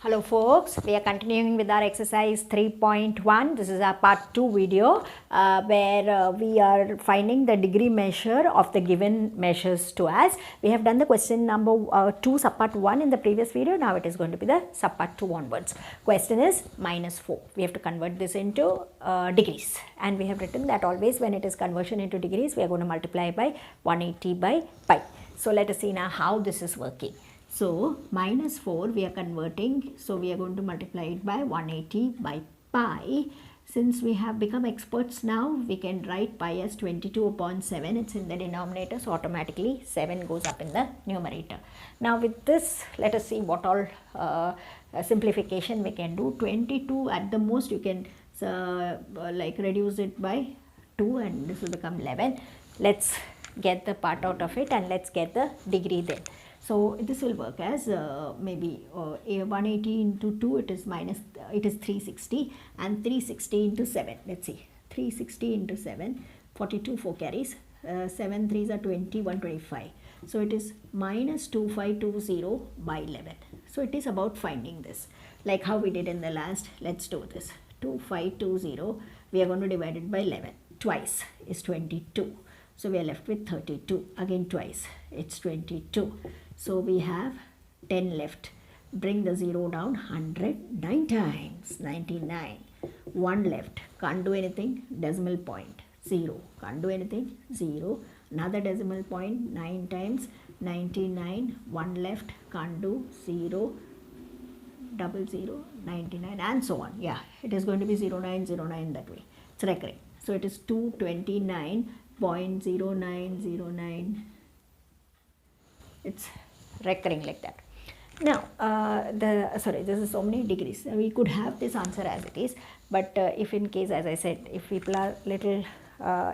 Hello folks, we are continuing with our exercise 3.1. This is our part 2 video where we are finding the degree measure of the given measures to us. We have done the question number 2 subpart 1 in the previous video. Now it is going to be the subpart 2 onwards. Question is -4. We have to convert this into degrees, and we have written that always when it is conversion into degrees we are going to multiply by 180 by pi. So let us see now how this is working. So -4 we are converting, so we are going to multiply it by 180 by pi. Since we have become experts now, we can write pi as 22 upon 7. It's in the denominator, so automatically 7 goes up in the numerator. Now with this, let us see what all simplification we can do. 22 at the most you can like reduce it by 2 and this will become 11. Let's get the part out of it and let's get the degree then. So this will work as maybe 180 into 2, it is 360, and 360 into 7, let's see, 360 into 7, 42, 4 carries, 7 3s are 20, 125. So it is minus 2520 by 11. So it is about finding this, like how we did in the last. Let's do this. 2520, we are going to divide it by 11. Twice is 22. So we are left with 32. Again twice, it's 22. So we have 10 left. Bring the 0 down, 100, 9 times, 99. 1 left, can't do anything, decimal point, 0. Can't do anything, 0. Another decimal point, 9 times, 99. 1 left, can't do, 0. 00, 99 and so on. Yeah, it is going to be 0909 that way. It's recurring. So it is 229.0909. It's recurring like that. Now this is so many degrees. We could have this answer as it is, but if in case, as I said, if people are little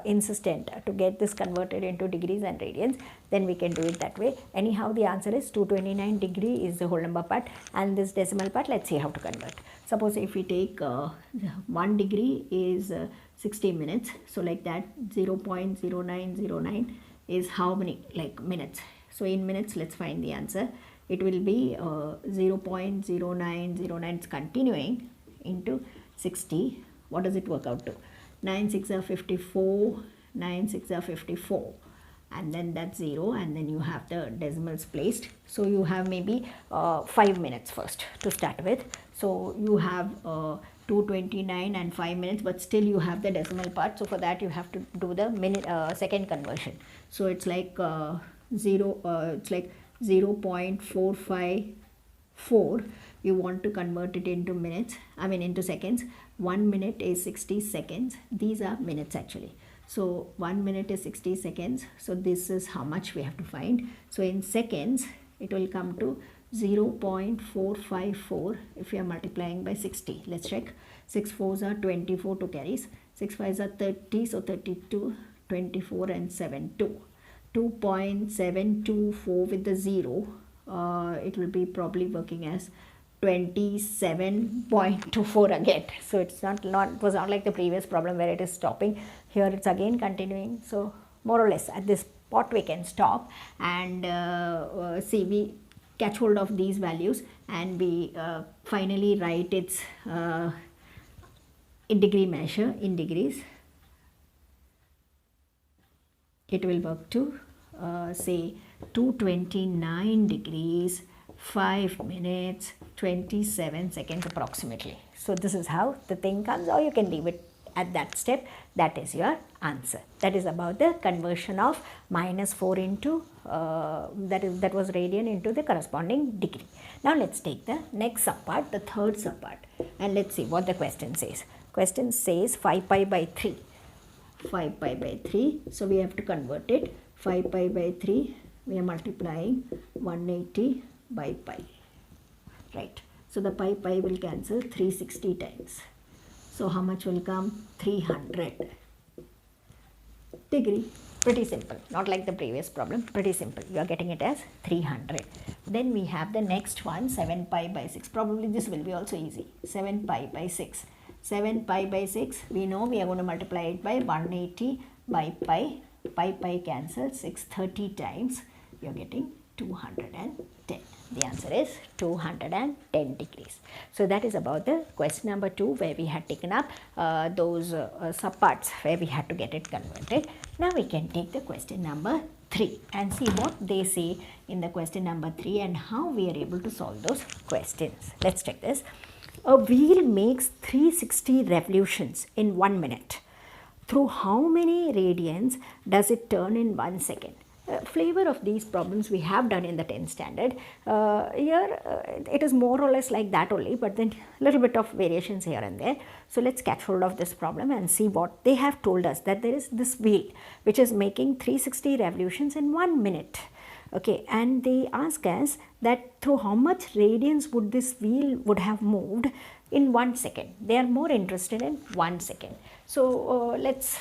insistent to get this converted into degrees and radians, then we can do it that way. Anyhow, the answer is 229 degree is the whole number part, and this decimal part, let's see how to convert. Suppose if we take 1 degree is 60 minutes, so like that 0.0909 is how many, like minutes. So in minutes, let's find the answer. It will be 0.0909. It's continuing into 60. What does it work out to? 9 6 are 54, 9 6 are 54, and then that's 0, and then you have the decimals placed. So you have maybe 5 minutes first to start with. So you have 229 and 5 minutes, but still you have the decimal part. So for that you have to do the minute second conversion. So it's like it's like 0.454. you want to convert it into minutes, I mean into seconds. 1 minute is 60 seconds. These are minutes actually. So 1 minute is 60 seconds. So this is how much we have to find. So in seconds it will come to 0.454 if you are multiplying by 60. Let's check. 6 4s are 24, 2 carries. 6 5s are 30, so 32, 24 and 7 2. 2.724 with the 0, it will be probably working as 27.24 again. So it's it was not like the previous problem where it is stopping. Here it's again continuing. So more or less at this spot we can stop and see, we catch hold of these values and we finally write its degree measure in degrees. It will work to say 229 degrees, 5 minutes, 27 seconds approximately. So this is how the thing comes, or you can leave it at that step. That is your answer. That is about the conversion of -4 into that was radian into the corresponding degree. Now let's take the next subpart, the third subpart, and let's see what the question says. Question says 5 pi by 3. 5 pi by 3, so we have to convert it. 5 pi by 3, we are multiplying 180 by pi, right? So the pi will cancel 360 times. So how much will come? 300 degree. Pretty simple, not like the previous problem, pretty simple. You are getting it as 300. Then we have the next one, 7 pi by 6. Probably this will be also easy. 7 pi by 6. 7 pi by 6, we know we are going to multiply it by 180 by pi. Pi cancels, 630 times, you are getting 210. The answer is 210 degrees. So that is about the question number 2, where we had taken up those subparts where we had to get it converted. Now we can take the question number 3 and see what they say in the question number 3 and how we are able to solve those questions. Let's check this. A wheel makes 360 revolutions in 1 minute. Through how many radians does it turn in 1 second? Flavor of these problems we have done in the 10th standard. Here it is more or less like that only, but then a little bit of variations here and there. So let's catch hold of this problem and see what they have told us, that there is this wheel which is making 360 revolutions in 1 minute. Okay, and they ask us that through how much radians would this wheel would have moved in 1 second. They are more interested in 1 second. So let's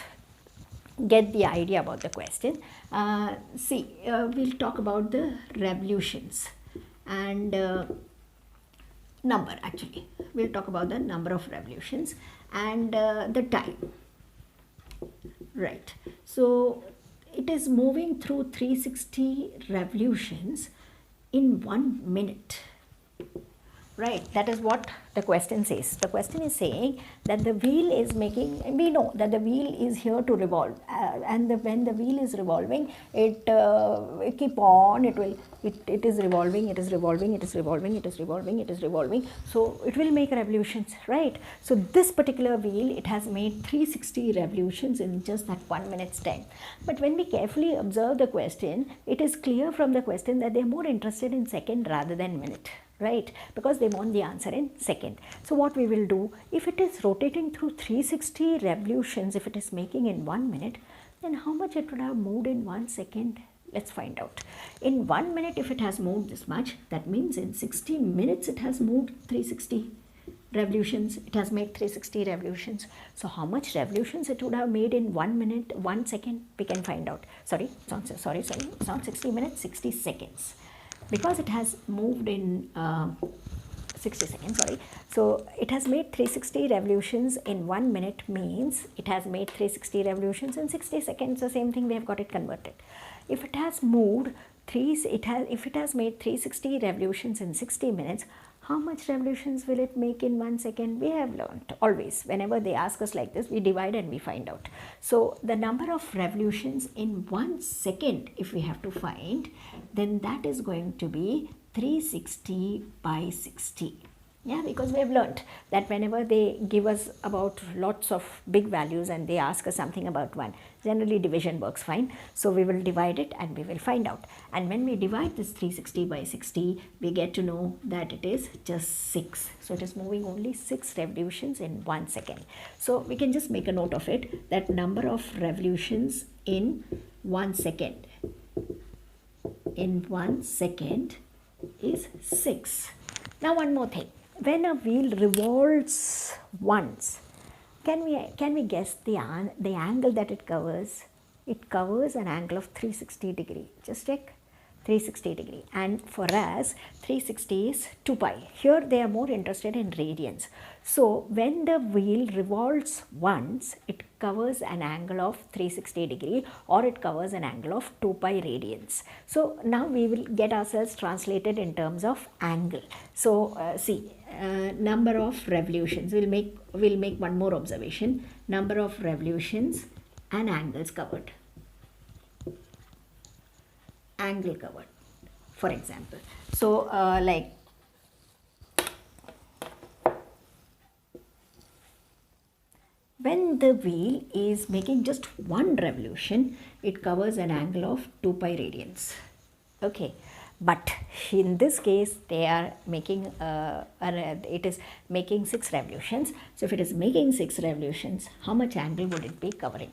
get the idea about the question. We'll talk about the revolutions and number. Actually, we'll talk about the number of revolutions and the time. Right. So it is moving through 360 revolutions in 1 minute. Right, that is what the question says. The question is saying that the wheel is making, we know that the wheel is here to revolve, and when the wheel is revolving, it keep on, it is revolving, it is revolving, it is revolving, it is revolving, it is revolving. So it will make revolutions, right? So this particular wheel, it has made 360 revolutions in just that 1 minute's time. But when we carefully observe the question, it is clear from the question that they are more interested in second rather than minute. Right, because they want the answer in second. So what we will do, if it is rotating through 360 revolutions, if it is making in 1 minute, then how much it would have moved in 1 second? Let's find out. In 1 minute, if it has moved this much, that means in 60 minutes it has moved 360 revolutions. It has made 360 revolutions. So how much revolutions it would have made in 1 minute, 1 second? We can find out. It's not 60 minutes, 60 seconds. Because it has moved in 60 seconds, so it has made 360 revolutions in 1 minute, means it has made 360 revolutions in 60 seconds. The same thing, we have got it converted. If it has moved if it has made 360 revolutions in 60 minutes, how much revolutions will it make in 1 second? We have learnt always, whenever they ask us like this, we divide and we find out. So the number of revolutions in 1 second, if we have to find, then that is going to be 360 by 60. Yeah, because we have learnt that whenever they give us about lots of big values and they ask us something about 1, generally division works fine. So we will divide it and we will find out. And when we divide this 360 by 60, we get to know that it is just 6. So it is moving only 6 revolutions in 1 second. So we can just make a note of it, that number of revolutions in 1 second. In 1 second is 6. Now one more thing. When a wheel revolves once, can we guess the angle that it covers? It covers an angle of 360 degree. Just check. 360 degree, and for us 360 is 2 pi. Here they are more interested in radians. So when the wheel revolves once, it covers an angle of 360 degree or it covers an angle of 2 pi radians. So now we will get ourselves translated in terms of angle. So number of revolutions, we'll make one more observation. Number of revolutions and angles covered. Angle covered, for example. So like when the wheel is making just one revolution, it covers an angle of 2 pi radians. Okay, but in this case they are making it is making 6 revolutions. So if it is making 6 revolutions, how much angle would it be covering?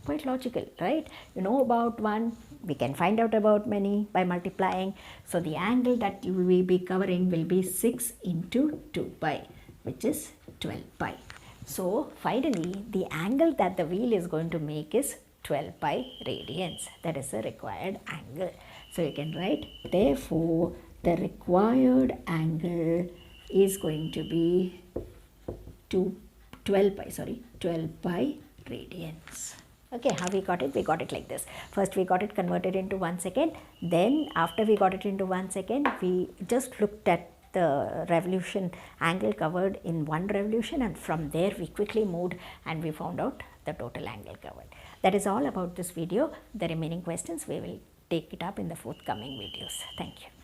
Quite logical, right? You know about one, we can find out about many by multiplying. So the angle that you will be covering will be 6 into 2 pi, which is 12 pi. So finally the angle that the wheel is going to make is 12 pi radians. That is the required angle. So you can write, therefore the required angle is going to be 12 pi radians. Okay, how we got it? We got it like this. First we got it converted into 1 second. Then after we got it into 1 second, we just looked at the revolution angle covered in one revolution, and from there we quickly moved and we found out the total angle covered. That is all about this video. The remaining questions we will take it up in the forthcoming videos. Thank you.